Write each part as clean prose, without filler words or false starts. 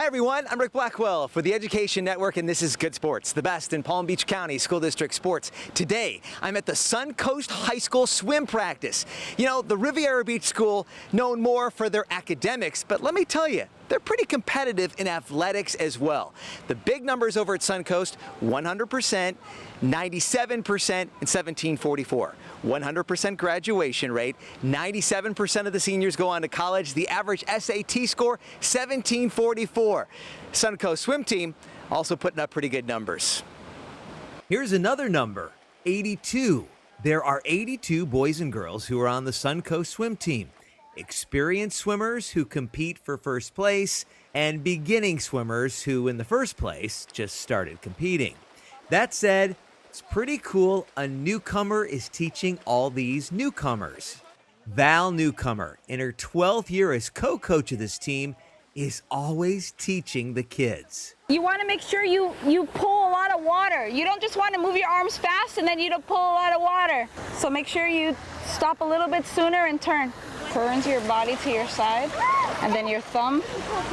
Hi everyone, I'm Rick Blackwell for the Education Network, and this is Good Sports, the best in Palm Beach County School District sports. Today, I'm at the Suncoast High School swim practice. You know, the Riviera Beach School, known more for their academics, but let me tell you, they're pretty competitive in athletics as well. The big numbers over at Suncoast, 100%, 97%, and 1744. 100% graduation rate, 97% of the seniors go on to college. The average SAT score, 1744. Suncoast swim team also putting up pretty good numbers. Here's another number, 82. There are 82 boys and girls who are on the Suncoast swim team. Experienced swimmers who compete for first place, and beginning swimmers who, in the first place, just started competing. That said, it's pretty cool a newcomer is teaching all these newcomers. Val Newcomer, in her 12th year as co-coach of this team, is always teaching the kids. You want to make sure you pull a lot of water. You don't just want to move your arms fast and then you don't pull a lot of water. So make sure you stop a little bit sooner and turn. Turns your body to your side, and then your thumb,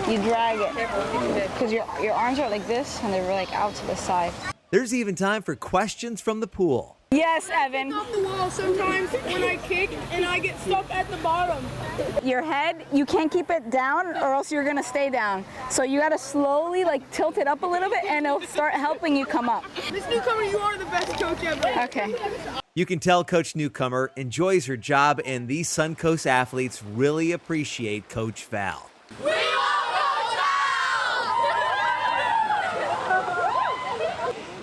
you drag it. Because your arms are like this, and they're like out to the side. There's even time for questions from the pool. Yes, Evan. Off the wall sometimes when I kick and I get stuck at the bottom. Your head, you can't keep it down or else you're gonna stay down. So you gotta slowly like tilt it up a little bit and it'll start helping you come up. Miss Newcomer, you are the best coach ever. Okay. You can tell Coach Newcomer enjoys her job, and these Suncoast athletes really appreciate Coach Val.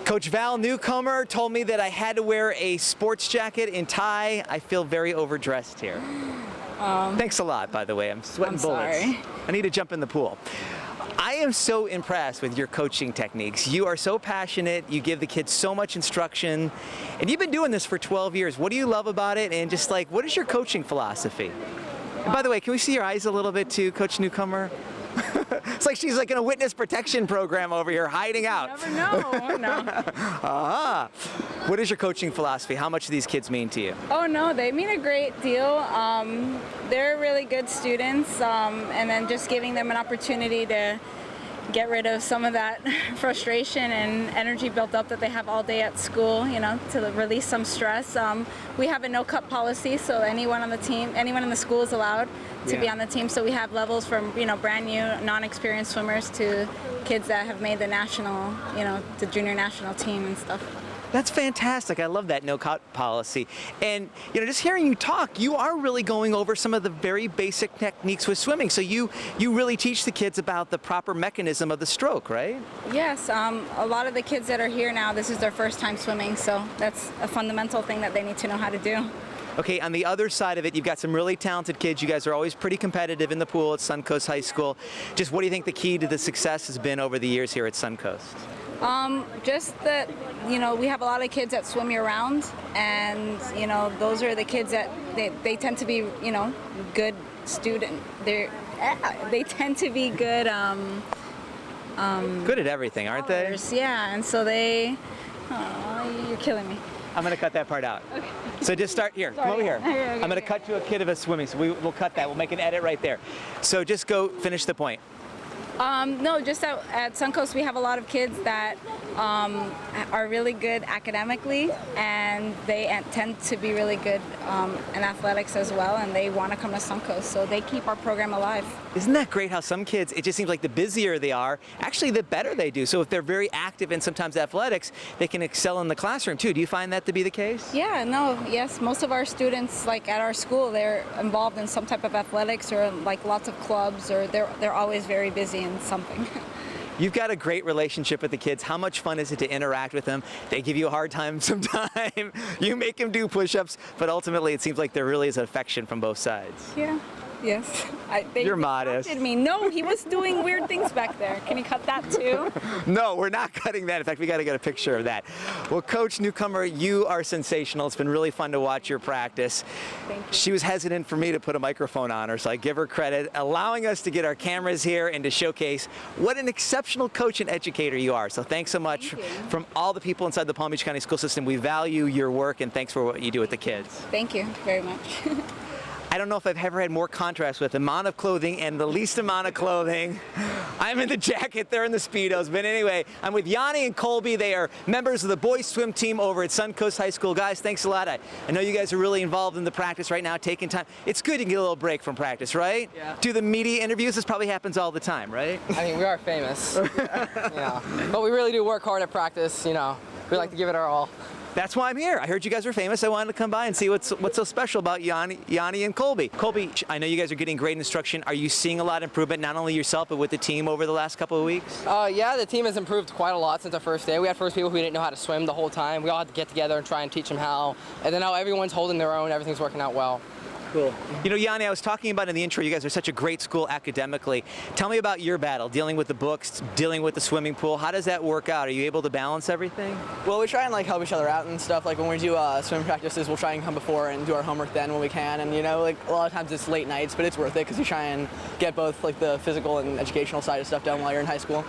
Coach Val Newcomer told me that I had to wear a sports jacket and tie. I feel very overdressed here. Thanks a lot, by the way. I'm sweating bullets. Sorry. I need to jump in the pool. I am so impressed with your coaching techniques. You are so passionate. You give the kids so much instruction. And you've been doing this for 12 years. What do you love about it? And just like, what is your coaching philosophy? And by the way, can we see your eyes a little bit too, Coach Newcomer? It's like she's like in a witness protection program over here, hiding out. You never know. No. What is your coaching philosophy? How much do these kids mean to you? Oh no, they mean a great deal. They're really good students, and then just giving them an opportunity to get rid of some of that frustration and energy built up that they have all day at school, you know, to release some stress. We have a no-cut policy, so anyone on the team, anyone in the school is allowed to be on the team. So we have levels from, you know, brand new, non-experienced swimmers to kids that have made the national, you know, the junior national team and stuff. That's fantastic. I love that no-cut policy. And, you know, just hearing you talk, you are really going over some of the very basic techniques with swimming. So you really teach the kids about the proper mechanism of the stroke, right? Yes. A lot of the kids that are here now, this is their first time swimming, so that's a fundamental thing that they need to know how to do. Okay, on the other side of it, you've got some really talented kids. You guys are always pretty competitive in the pool at Suncoast High School. Just what do you think the key to the success has been over the years here at Suncoast? Just that, you know, we have a lot of kids that swim year-round, and, you know, those are the kids that they tend to be, you know, good student. They tend to be good. Good at everything, aren't they? Yeah, and so they. Oh, you're killing me. I'm going to cut that part out. Okay. So just start here. Come over here. Okay, I'm going to cut to a kid of us swimming, so we'll cut that. We'll make an edit right there. So just go finish the point. No, just at Suncoast we have a lot of kids that are really good academically, and they tend to be really good in athletics as well, and they want to come to Suncoast, so they keep our program alive. Isn't that great how some kids, it just seems like the busier they are, actually the better they do. So if they're very active in sometimes athletics, they can excel in the classroom too. Do you find that to be the case? Yeah, yes, most of our students, like at our school, they're involved in some type of athletics or like lots of clubs, or they're always very busy in something. You've got a great relationship with the kids. How much fun is it to interact with them? They give you a hard time sometimes. You make them do push-ups, but ultimately it seems like there really is affection from both sides. Yeah. Yes. You're modest. Me. No, he was doing weird things back there. Can you cut that too? No, we're not cutting that. In fact, we got to get a picture of that. Well, Coach Newcomer, you are sensational. It's been really fun to watch your practice. Thank you. She was hesitant for me to put a microphone on her, so I give her credit, allowing us to get our cameras here and to showcase what an exceptional coach and educator you are. So thanks so much from all the people inside the Palm Beach County School System. We value your work, and thanks for what you do with the kids. Thank you very much. I don't know if I've ever had more contrast with the amount of clothing and the least amount of clothing. I'm in the jacket, they're in the Speedos. But anyway, I'm with Yanni and Colby. They are members of the boys swim team over at Suncoast High School. Guys, thanks a lot. I know you guys are really involved in the practice right now, taking time. It's good to get a little break from practice, right? Yeah. Do the media interviews? This probably happens all the time, right? I mean, we are famous. Yeah. But we really do work hard at practice, you know. We like to give it our all. That's why I'm here. I heard you guys were famous. I wanted to come by and see what's so special about Yanni and Colby. Colby, I know you guys are getting great instruction. Are you seeing a lot of improvement, not only yourself, but with the team over the last couple of weeks? Yeah, the team has improved quite a lot since our first day. We had first people who didn't know how to swim the whole time. We all had to get together and try and teach them how. And then now everyone's holding their own. Everything's working out well. Cool. You know, Yanni, I was talking about in the intro, you guys are such a great school academically. Tell me about your battle, dealing with the books, dealing with the swimming pool. How does that work out? Are you able to balance everything? Well, we try and like help each other out and stuff. Like when we do swim practices, we'll try and come before and do our homework then when we can. And you know, like a lot of times it's late nights, but it's worth it because you try and get both like the physical and educational side of stuff done while you're in high school.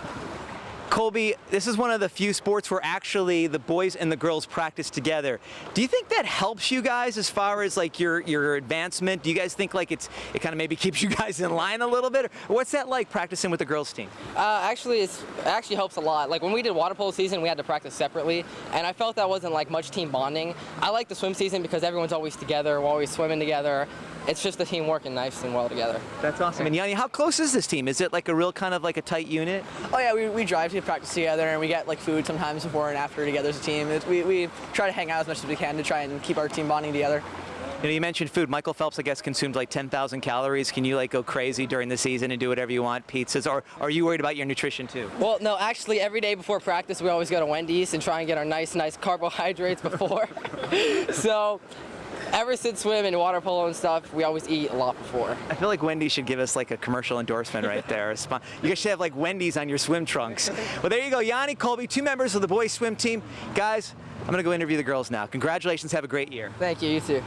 Colby, this is one of the few sports where actually the boys and the girls practice together. Do you think that helps you guys as far as like your advancement? Do you guys think like it kind of maybe keeps you guys in line a little bit? Or what's that like practicing with the girls team? Actually, it actually helps a lot. Like when we did water polo season, we had to practice separately, and I felt that wasn't like much team bonding. I like the swim season because everyone's always together, we're always swimming together. It's just the team working nice and well together. That's awesome. And Yanni, how close is this team? Is it like a real kind of like a tight unit? Oh yeah, we drive to practice together and we get like food sometimes before and after together as a team. We try to hang out as much as we can to try and keep our team bonding together. You know, you mentioned food. Michael Phelps, I guess, consumed like 10,000 calories. Can you like go crazy during the season and do whatever you want, pizzas, or are you worried about your nutrition too? Well, no, actually every day before practice we always go to Wendy's and try and get our nice carbohydrates before. So ever since swim and water polo and stuff, we always eat a lot before. I feel like Wendy's should give us like a commercial endorsement right there. You guys should have like Wendy's on your swim trunks. Well, there you go. Yanni, Colby, two members of the boys swim team. Guys, I'm going to go interview the girls now. Congratulations. Have a great year. Thank you. You too.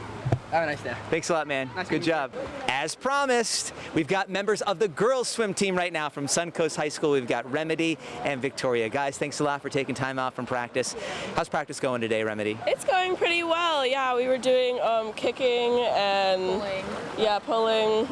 Have a nice day. Thanks a lot, man. Nice Good job. As promised, we've got members of the girls swim team right now from Suncoast High School. We've got Remedy and Victoria. Guys, thanks a lot for taking time out from practice. How's practice going today, Remedy? It's going pretty well. Yeah, we were doing kicking and pulling.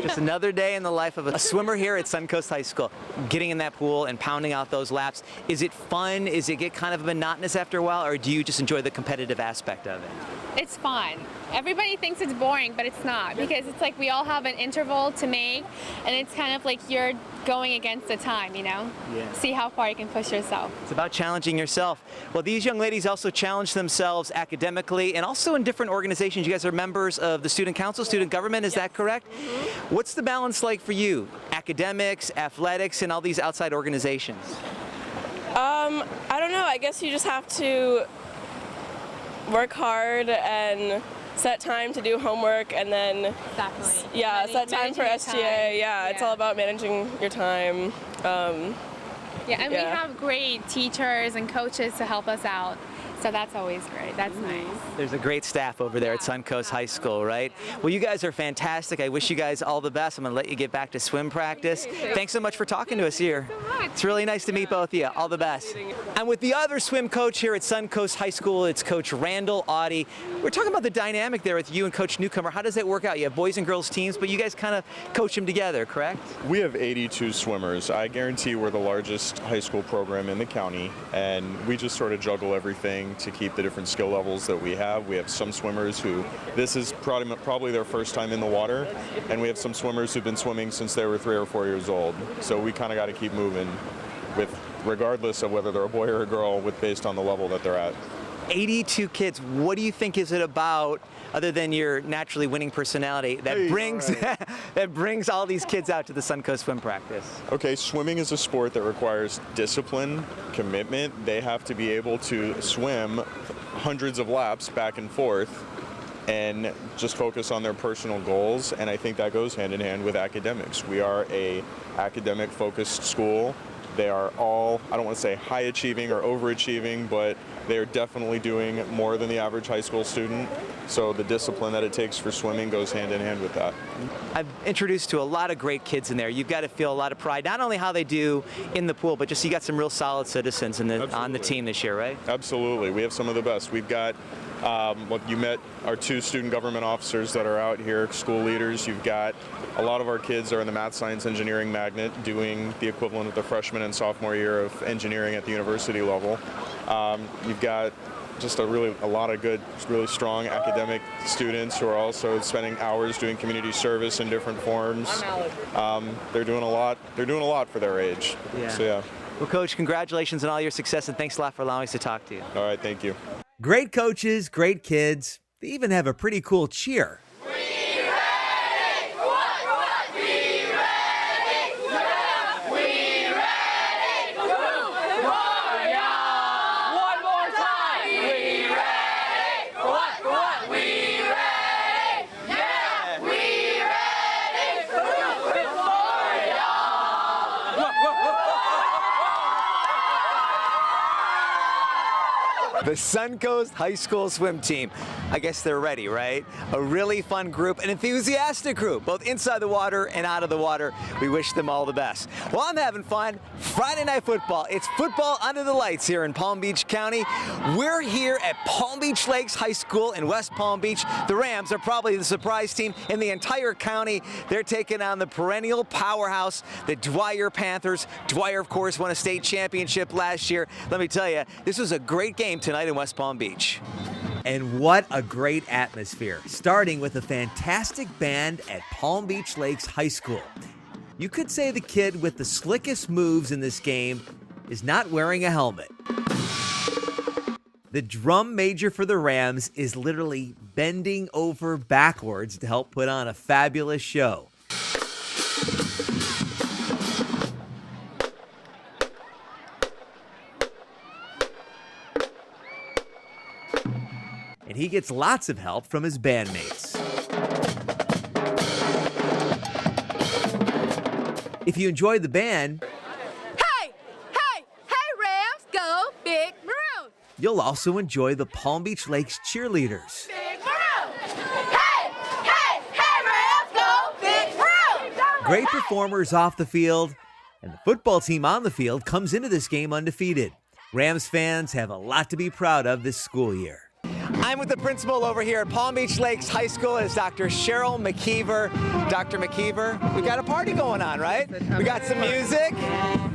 Just another day in the life of a swimmer here at Suncoast High School. Getting in that pool and pounding out those laps. Is it fun? Is it get kind of monotonous after a while, or do you just enjoy the competitive aspect of it? It's fun. Everybody thinks it's boring, but it's not, because it's like we all have an interval to make, and it's kind of like you're going against the time, you know? Yeah. See how far you can push yourself. It's about challenging yourself. Well, these young ladies also challenge themselves academically and also in different organizations. You guys are members of the student council, student government, is that correct? Mm-hmm. What's the balance like for you? Academics, athletics, and all these outside organizations? I don't know. I guess you just have to work hard and set time to do homework, and then set time for SGA. Yeah, it's all about managing your time. We have great teachers and coaches to help us out. So that's always great. That's nice. There's a great staff over there at Suncoast High School, right? Well, you guys are fantastic. I wish you guys all the best. I'm going to let you get back to swim practice. Thanks so much for talking to us here. It's really nice to meet both of you. All the best. And with the other swim coach here at Suncoast High School, it's Coach Randall Audie. We're talking about the dynamic there with you and Coach Newcomer. How does that work out? You have boys and girls teams, but you guys kind of coach them together, correct? We have 82 swimmers. I guarantee we're the largest high school program in the county, and we just sort of juggle everything to keep the different skill levels that we have. We have some swimmers who this is probably their first time in the water, and we have some swimmers who've been swimming since they were 3 or 4 years old. So we kind of got to keep moving regardless of whether they're a boy or a girl, based on the level that they're at. 82 kids. What do you think is it about, other than your naturally winning personality, that brings all these kids out to the Suncoast swim practice? Okay, swimming is a sport that requires discipline, commitment. They have to be able to swim hundreds of laps back and forth and just focus on their personal goals, and I think that goes hand in hand with academics. We are a academic focused school. They are all, I don't want to say high achieving or overachieving, but they are definitely doing more than the average high school student. So the discipline that it takes for swimming goes hand in hand with that. I've introduced to a lot of great kids in there. You've got to feel a lot of pride, not only how they do in the pool, but just you got some real solid citizens on the team this year, right? Absolutely. We have some of the best. We've got Look, you met our 2 student government officers that are out here, school leaders. You've got a lot of our kids are in the math, science, engineering magnet doing the equivalent of the freshman and sophomore year of engineering at the university level. You've got just a lot of good, really strong academic students who are also spending hours doing community service in different forms. They're doing a lot. They're doing a lot for their age. Yeah. So yeah. Well, Coach, congratulations on all your success, and thanks a lot for allowing us to talk to you. All right. Thank you. Great coaches, great kids. They even have a pretty cool cheer. The Suncoast High School swim team. I guess they're ready, right? A really fun group, an enthusiastic group, both inside the water and out of the water. We wish them all the best. Well, I'm having fun. Friday night football. It's football under the lights here in Palm Beach County. We're here at Palm Beach Lakes High School in West Palm Beach. The Rams are probably the surprise team in the entire county. They're taking on the perennial powerhouse, the Dwyer Panthers. Dwyer, of course, won a state championship last year. Let me tell you, this was a great game tonight in West Palm Beach. And what a great atmosphere, starting with a fantastic band at Palm Beach Lakes High School. You could say the kid with the slickest moves in this game is not wearing a helmet. The drum major for the Rams is literally bending over backwards to help put on a fabulous show. And he gets lots of help from his bandmates. If you enjoyed the band, Hey, Rams, go Big Maroon! you'll also enjoy the Palm Beach Lakes cheerleaders. Big Maroon! Hey, Rams, go Big Maroon! Great performers off the field, and the football team on the field comes into this game undefeated. Rams fans have a lot to be proud of this school year. I'm with the principal over here at Palm Beach Lakes High School. It's Dr. Cheryl McKeever. Dr. McKeever, we got a party going on, right? We got some music.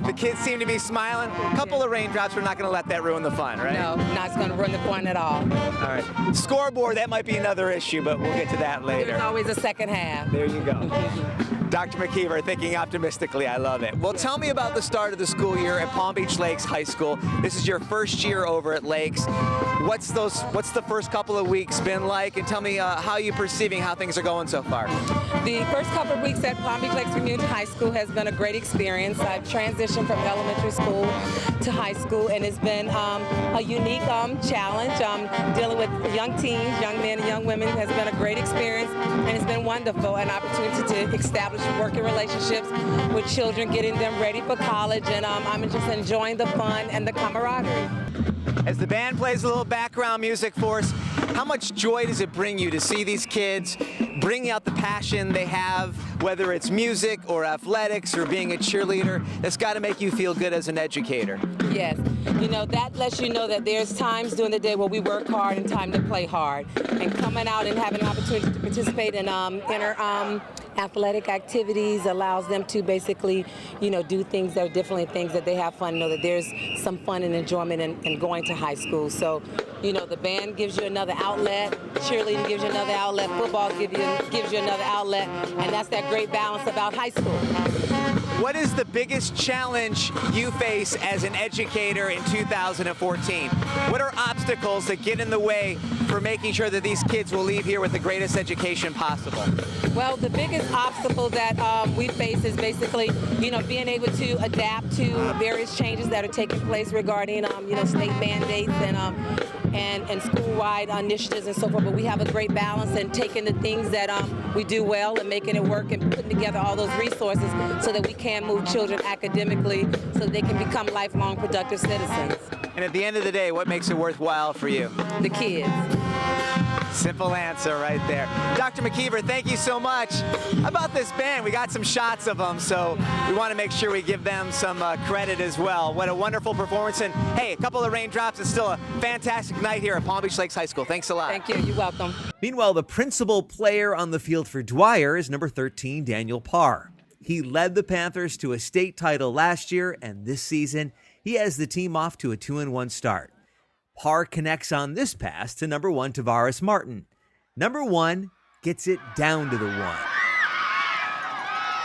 The kids seem to be smiling. A couple of raindrops. We're not going to let that ruin the fun, right? No, not going to ruin the fun at all. All right. Scoreboard, that might be another issue, but we'll get to that later. There's always a second half. There you go. Dr. McKeever, thinking optimistically. I love it. Well, tell me about the start of the school year at Palm Beach Lakes High School. This is your first year over at Lakes. What's the first couple of weeks been like? And tell me how you're perceiving how things are going so far. The first couple of weeks at Palm Beach Lakes Community High School has been a great experience. I've transitioned from elementary school to high school, and it's been a unique challenge. Dealing with young teens, young men and young women has been a great experience, and it's been wonderful. An opportunity to establish working relationships with children, getting them ready for college, and I'm just enjoying the fun and the camaraderie. As the band plays a little background music for us, how much joy does it bring you to see these kids bring out the passion they have, whether it's music or athletics or being a cheerleader? That's got to make you feel good as an educator. Yes, that lets you know that there's times during the day where we work hard and time to play hard. And coming out and having an opportunity to participate in inner athletic activities allows them to basically, do things that are different, things that they have fun, know that there's some fun and enjoyment in going to high school. So, the band gives you another outlet, cheerleading gives you another outlet, football gives you another outlet, and that's that great balance about high school. What is the biggest challenge you face as an educator in 2014? What are obstacles that get in the way for making sure that these kids will leave here with the greatest education possible? Well, the biggest obstacle that we face is basically, being able to adapt to various changes that are taking place regarding, state mandates and school-wide initiatives and so forth. But we have a great balance in taking the things that we do well and making it work and putting together all those resources so that we can move children academically so that they can become lifelong productive citizens. And at the end of the day, what makes it worthwhile for you? The kids. Simple answer right there. Dr. McKeever, thank you so much. How about this band? We got some shots of them, so we want to make sure we give them some credit as well. What a wonderful performance. And hey, a couple of raindrops. It's still a fantastic night here at Palm Beach Lakes High School. Thanks a lot. Thank you. You're welcome. Meanwhile, the principal player on the field for Dwyer is number 13, Daniel Parr. He led the Panthers to a state title last year, and this season, he has the team off to a 2-1 start. Parr connects on this pass to number 1, Tavares Martin. Number 1 gets it down to the 1.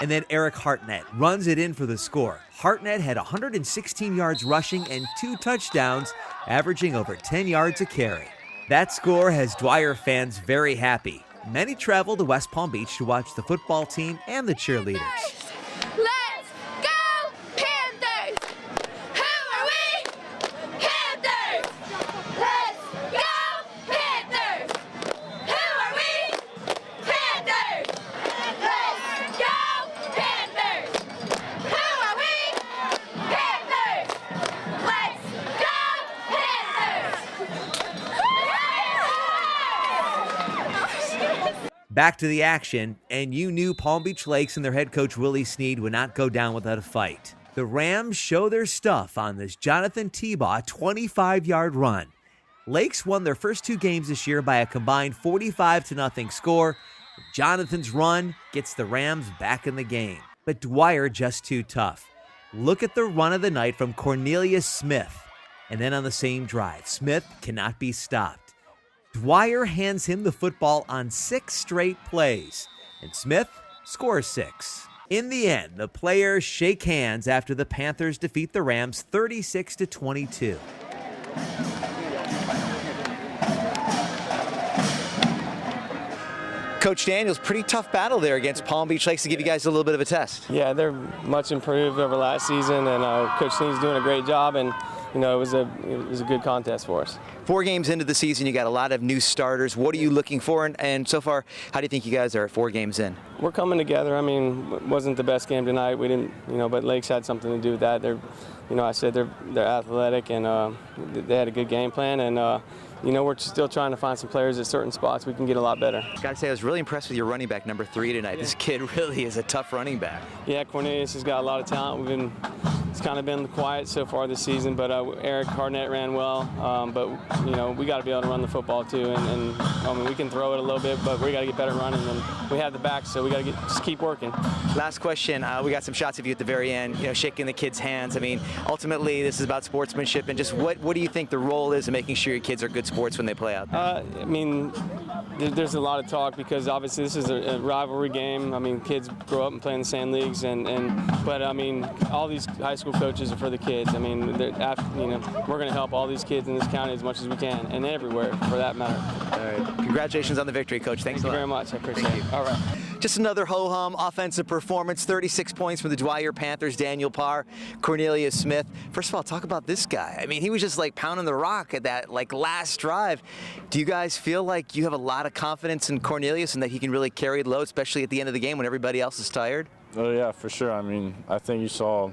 And then Eric Hartnett runs it in for the score. Hartnett had 116 yards rushing and 2 touchdowns, averaging over 10 yards a carry. That score has Dwyer fans very happy. Many travel to West Palm Beach to watch the football team and the cheerleaders. Let's go Panthers! Who are we? Panthers! Let's go Panthers! Who are we? Panthers! Let's go Panthers! Who are we? Panthers! Let's go Panthers! Back to the action, and you knew Palm Beach Lakes and their head coach Willie Snead would not go down without a fight. The Rams show their stuff on this Jonathan Tebow 25-yard run. Lakes won their first 2 games this year by a combined 45-0 score. Jonathan's run gets the Rams back in the game, but Dwyer just too tough. Look at the run of the night from Cornelius Smith. And then on the same drive, Smith cannot be stopped. Dwyer hands him the football on 6 straight plays, and Smith scores 6. In the end, the players shake hands after the Panthers defeat the Rams 36-22. Coach Daniels, pretty tough battle there against Palm Beach Lakes to give you guys a little bit of a test. Yeah, they're much improved over last season, and Coach Snead's doing a great job, and you know, it was a good contest for us. 4 games into the season, you got a lot of new starters. What are you looking for? And so far, how do you think you guys are at 4 games in? We're coming together. I mean, it wasn't the best game tonight. We didn't, but Lakes had something to do with that. I said they're athletic, and they had a good game plan, and we're still trying to find some players at certain spots we can get a lot better. Got to say, I was really impressed with your running back, number 3 tonight. Yeah. This kid really is a tough running back. Yeah, Cornelius has got a lot of talent. It's kind of been quiet so far this season, but Eric Hartnett ran well. But we got to be able to run the football too, and I mean, we can throw it a little bit, but we got to get better running. And we have the back, so we got to just keep working. Last question. We got some shots of you at the very end, shaking the kids' hands. I mean, ultimately, this is about sportsmanship, and just what do you think the role is in making sure your kids are good sports when they play out there? I mean, there's a lot of talk because obviously this is a rivalry game. I mean, kids grow up and play in the same leagues, but I mean, all these high school coaches are for the kids. I mean, we're going to help all these kids in this county as much as we can, and everywhere for that matter. All right. Congratulations on the victory, Coach. Thanks a lot. Thank you very much. I appreciate it. All right. Just another ho-hum offensive performance. 36 points for the Dwyer Panthers. Daniel Parr, Cornelius Smith. First of all, talk about this guy. I mean, he was just like pounding the rock at that last drive. Do you guys feel like you have a lot of confidence in Cornelius and that he can really carry the load, especially at the end of the game when everybody else is tired? Oh yeah, for sure. I mean, I think you saw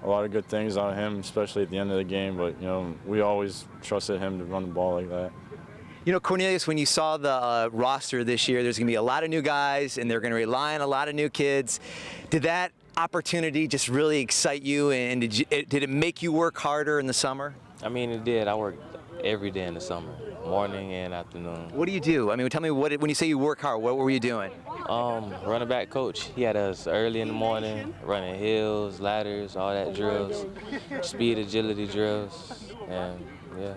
a lot of good things out of him, especially at the end of the game. But we always trusted him to run the ball like that. Cornelius, when you saw the roster this year, there's going to be a lot of new guys, and they're going to rely on a lot of new kids. Did that opportunity just really excite you, and did it make you work harder in the summer? I mean, it did. I worked every day in the summer, morning and afternoon. What do you do? I mean, tell me, when you say you work hard, what were you doing? Running back coach. He had us early in the morning, running hills, ladders, all that drills, speed, agility drills, and yeah.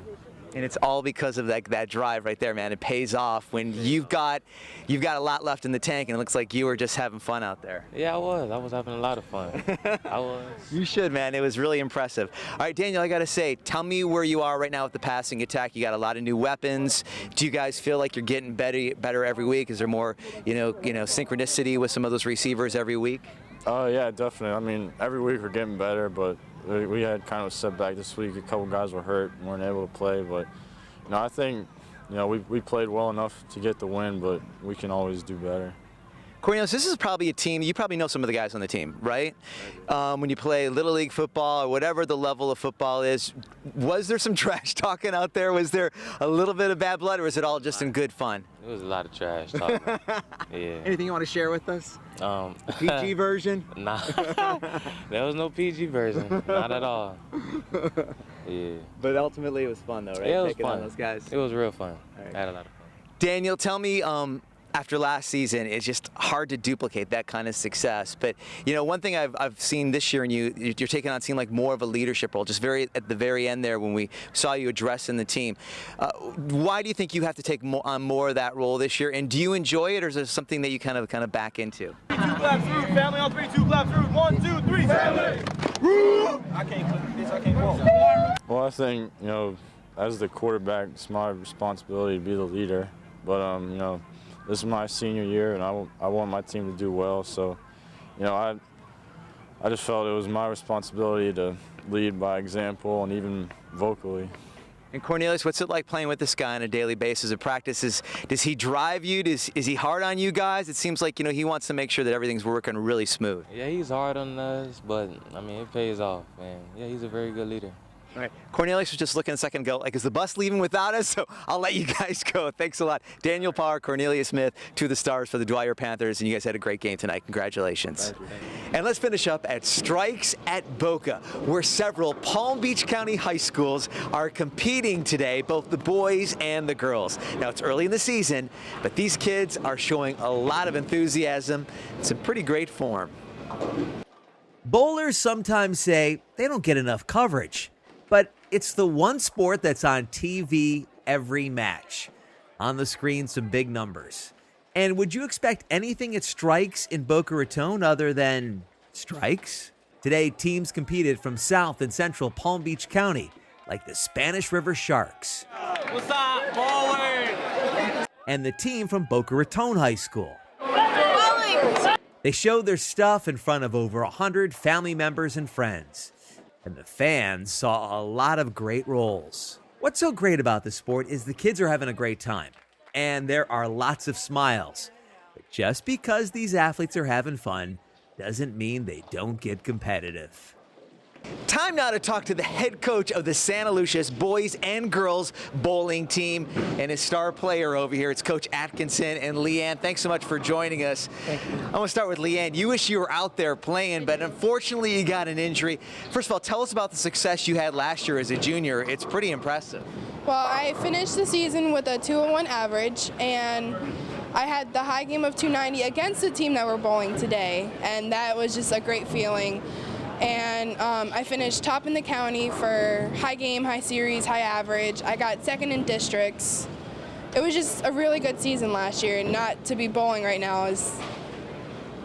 And it's all because of that drive right there, man. It pays off when you've got a lot left in the tank, and it looks like you were just having fun out there. Yeah, I was having a lot of fun. I was. You should, man. It was really impressive. All right, Daniel, I got to say, tell me where you are right now with the passing attack. You got a lot of new weapons. Do you guys feel like you're getting better every week? Is there more, synchronicity with some of those receivers every week? Oh, yeah, definitely. I mean, every week we're getting better, but we had kind of a setback this week. A couple guys were hurt and weren't able to play, but I think we played well enough to get the win, but we can always do better. Cornelius, this is probably a team, you probably know some of the guys on the team, right? When you play Little League football or whatever the level of football is, was there some trash talking out there? Was there a little bit of bad blood, or was it all just in good fun? It was a lot of trash talking. Yeah. Anything you want to share with us? The PG version? Nah. There was no PG version. Not at all. Yeah. But ultimately it was fun though, right? Yeah, it was Taking on fun. those guys. It was real fun. Right. I had a lot of fun. Daniel, tell me, after last season, it's just hard to duplicate that kind of success. But you know, one thing I've seen this year, and you're taking on, seeing like more of a leadership role. Just at the very end there, when we saw you addressing the team, why do you think you have to take on more of that role this year? And do you enjoy it, or is it something that you kind of back into? 2 claps rude, family on 3, 2 claps rude. 1, 2, 3, family. Rude. I can't walk. Well, I think, you know, as the quarterback, it's my responsibility to be the leader. But you know, this is my senior year, and I want my team to do well. So, you know, I just felt it was my responsibility to lead by example and even vocally. And Cornelius, what's it like playing with this guy on a daily basis at practice? Does he drive you? Is he hard on you guys? It seems like, you know, he wants to make sure that everything's working really smooth. Yeah, he's hard on us, but I mean, it pays off, man. Yeah, he's a very good leader. All right. Cornelius was just looking a second ago, like, is the bus leaving without us? So I'll let you guys go. Thanks a lot. Daniel Parr, Cornelius Smith, 2 of the stars for the Dwyer Panthers, and you guys had a great game tonight. Congratulations. Thank you. And let's finish up at Strikes at Boca, where several Palm Beach County high schools are competing today, both the boys and the girls. Now, it's early in the season, but these kids are showing a lot of enthusiasm and some pretty great form. Bowlers sometimes say they don't get enough coverage. But it's the one sport that's on TV every match. On the screen, some big numbers. And would you expect anything at Strikes in Boca Raton other than strikes? Today, teams competed from South and Central Palm Beach County, like the Spanish River Sharks. What's up, forward? And the team from Boca Raton High School. Bowling. They showed their stuff in front of over 100 family members and friends. And the fans saw a lot of great roles. What's so great about this sport is the kids are having a great time. And there are lots of smiles. But just because these athletes are having fun doesn't mean they don't get competitive. Time now to talk to the head coach of the Santa Lucia's boys and girls bowling team and his star player over here. It's Coach Atkinson and Leanne. Thanks so much for joining us. Thank you. I want to start with Leanne. You wish you were out there playing, but unfortunately you got an injury. First of all, tell us about the success you had last year as a junior. It's pretty impressive. Well, I finished the season with a 201 average, and I had the high game of 290 against the team that we're bowling today, and that was just a great feeling. And I finished top in the county for high game, high series, high average. I got second in districts. It was just a really good season last year, and not to be bowling right now is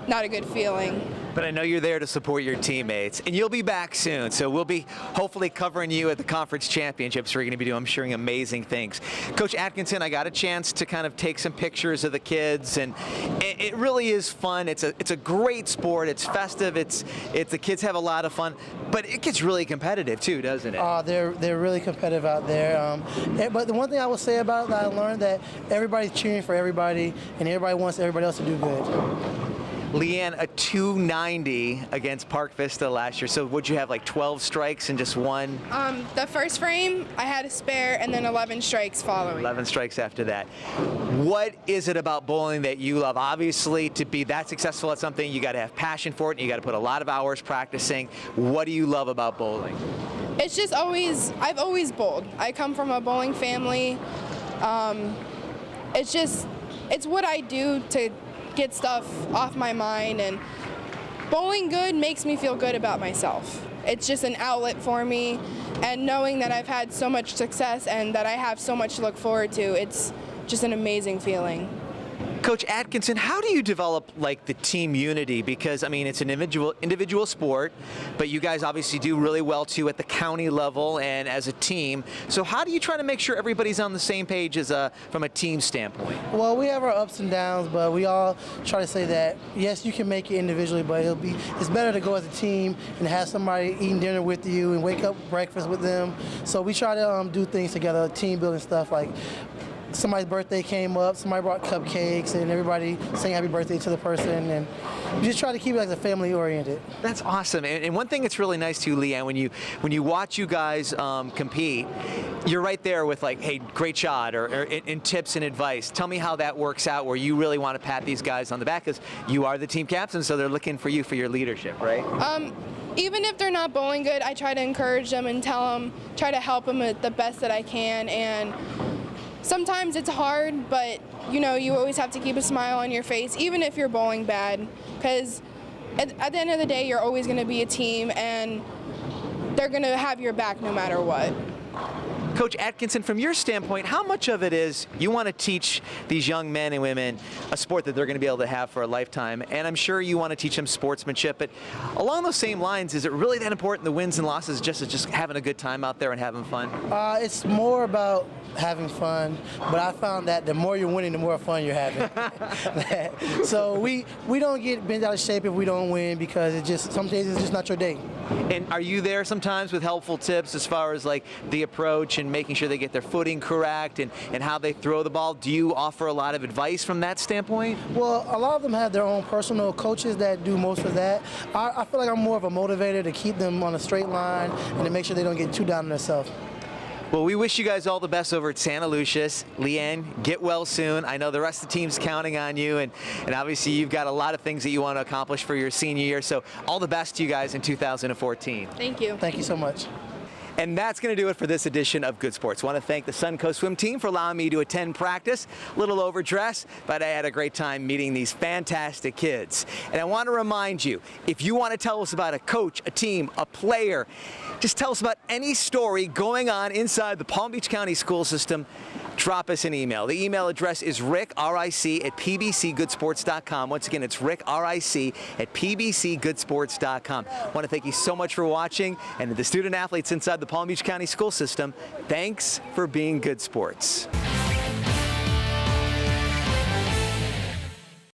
not a good feeling. But I know you're there to support your teammates, and you'll be back soon. So we'll be hopefully covering you at the conference championships. We're going to be doing, I'm sure, amazing things. Coach Atkinson, I got a chance to kind of take some pictures of the kids, and it really is fun. It's a great sport. It's festive. It's the kids have a lot of fun, but it gets really competitive too, doesn't it? They're really competitive out there. But the one thing I will say about it, that I learned that everybody's cheering for everybody, and everybody wants everybody else to do good. Leanne, a 290 against Park Vista last year. So would you have like 12 strikes and just one? The first frame, I had a spare, and then 11 strikes following. 11 strikes after that. What is it about bowling that you love? Obviously, to be that successful at something, you got to have passion for it, and you got to put a lot of hours practicing. What do you love about bowling? It's just I've always bowled. I come from a bowling family. It's what I do to get stuff off my mind, and bowling good makes me feel good about myself. It's just an outlet for me, and knowing that I've had so much success and that I have so much to look forward to, it's just an amazing feeling. Coach Atkinson, how do you develop like the team unity? Because I mean, it's an individual sport, but you guys obviously do really well too at the county level and as a team. So how do you try to make sure everybody's on the same page from a team standpoint? Well, we have our ups and downs, but we all try to say that yes, you can make it individually, but it's better to go as a team and have somebody eating dinner with you and wake up breakfast with them. So we try to do things together, team building stuff like somebody's birthday came up, somebody brought cupcakes, and everybody sang happy birthday to the person, and we just try to keep it like a family oriented. That's awesome. And one thing that's really nice too, Leanne, when you watch you guys compete, you're right there with like, hey, great shot, or in tips and advice. Tell me how that works out, where you really want to pat these guys on the back, because you are the team captain, so they're looking for you for your leadership, right? Even if they're not bowling good, I try to encourage them and try to help them the best that I can. And sometimes it's hard, but you always have to keep a smile on your face, even if you're bowling bad, because at the end of the day, you're always going to be a team, and they're going to have your back no matter what. Coach Atkinson, from your standpoint, how much of it is you want to teach these young men and women a sport that they're going to be able to have for a lifetime? And I'm sure you want to teach them sportsmanship, but along those same lines, is it really that important, the wins and losses, just having a good time out there and having fun? It's more about having fun, but I found that the more you're winning, the more fun you're having. So we don't get bent out of shape if we don't win, because some days it's just not your day. And are you there sometimes with helpful tips as far as like the approach and making sure they get their footing correct and how they throw the ball? Do you offer a lot of advice from that standpoint? Well, a lot of them have their own personal coaches that do most of that. I feel like I'm more of a motivator to keep them on a straight line and to make sure they don't get too down on themselves. Well, we wish you guys all the best over at Santa Lucia's. Leanne, get well soon. I know the rest of the team's counting on you, and obviously you've got a lot of things that you want to accomplish for your senior year, so all the best to you guys in 2014. Thank you. Thank you so much. And that's going to do it for this edition of Good Sports. I want to thank the Suncoast Swim Team for allowing me to attend practice. A little overdressed, but I had a great time meeting these fantastic kids. And I want to remind you, if you want to tell us about a coach, a team, a player, just tell us about any story going on inside the Palm Beach County school system, drop us an email. The email address is rick, R-I-C, at pbcgoodsports.com. Once again, it's rick, R-I-C, at pbcgoodsports.com. I want to thank you so much for watching, and to the student athletes inside the Palm Beach County school system, thanks for being good sports.